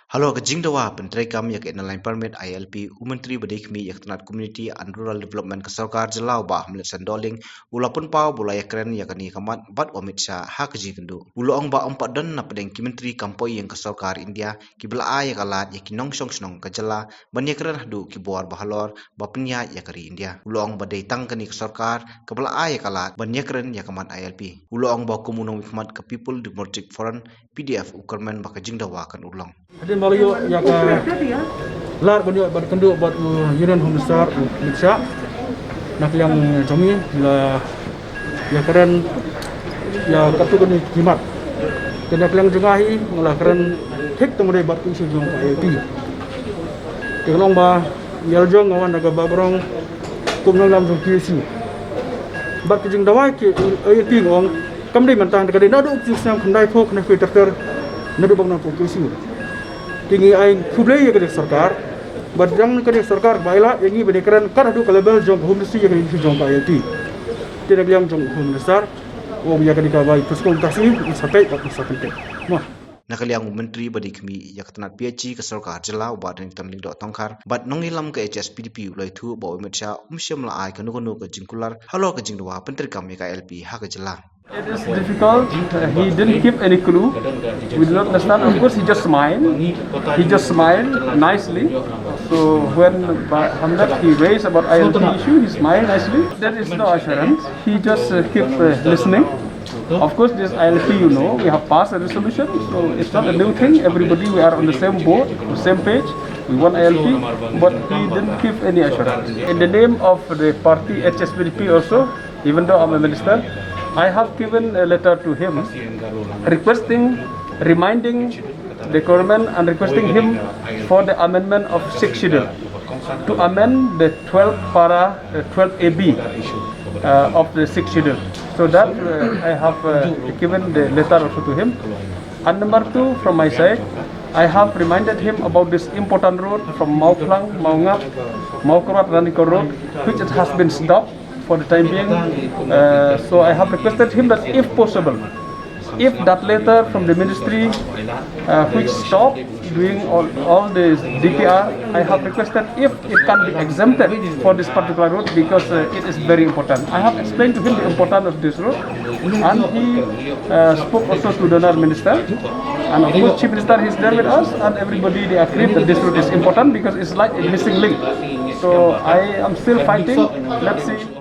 Halo ke jingdawa penteri kami yak inline permit ILP Menteri Badi Khmih yak tanat community and rural development ke sarkar jelau bah melet sandoling ulapun pau bulaya keren yak ni kamat bat wamit sya hak jigendu ulong ba empat dan na pedeng ki menteri kampoi yang ke sarkar India ki bela yak alat yak nong song snong ke jela ban yak keren hadu ki buar bahalor ba penya yak kari India ulong ba dei tang ke sarkar ke bela yak alat ban yak keren yak kamat ILP ulong ba kumunong hikmat ke people democratic foreign PDF ukermen ba ke jingdawa kan urlong. Jadi Malaysia yang lar benda berkenduk buat Union Home Star Malaysia nak yang Khmih la ya keren ya katu kini jimat kena yang jengahi mula keren hik temui buat isu jong ILP kelong ba yaljong awan naga babrong kumnong lam jong KC buat jingdawa ke ILP ngong kamdai mentang dekade nadu jusam kandai phok na fitur nadu bang na KC tinggi aing kublai ya kedek sarkar badang kedek sarkar baila yangi benekeran kan adu kalabel jong home ministry yang ini jong ILP tidak yang jong home minister oh ya kedek bayi konsultasi sampai mah nakaliang menteri Badi Khmih yak tanat PhD ke sarkar jela ubat dan tanling dok tongkar bat nongïalam ke HSPDP ulai thu bawa metsa umsyam la ai kanu ke jingkular halo ke jingdawa penteri kami ke ILP hak jela. It is difficult. He didn't give any clue. We do not understand. Of course, he just smiled. He just smiled nicely. So when Hamlet he raised about ILP issue, he smiled nicely. There is no assurance. He just keep listening. Of course, this ILP, you know, we have passed a resolution, so it's not a new thing. Everybody, we are on the same boat, the same page. We want ILP, but he didn't give any assurance. In the name of the party HSPDP also, even though I'm a minister, I have given a letter to him reminding the government and requesting him for the amendment of 6th schedule to amend the 12th para, 12th AB of the 6th schedule. So that I have given the letter also to him. And number 2, from my side, I have reminded him about this important road from Mauplang, Maungap, Maukarat, Raniko road, which it has been stopped for the time being. So I have requested him that if possible, if that letter from the ministry which stopped doing all this DPR, I have requested if it can be exempted for this particular road because it is very important. I have explained to him the importance of this road, and he spoke also to the Honourable Minister, and of course Chief Minister is there with us, and everybody they agreed that this road is important because it's like a missing link. So I am still fighting. Let's see.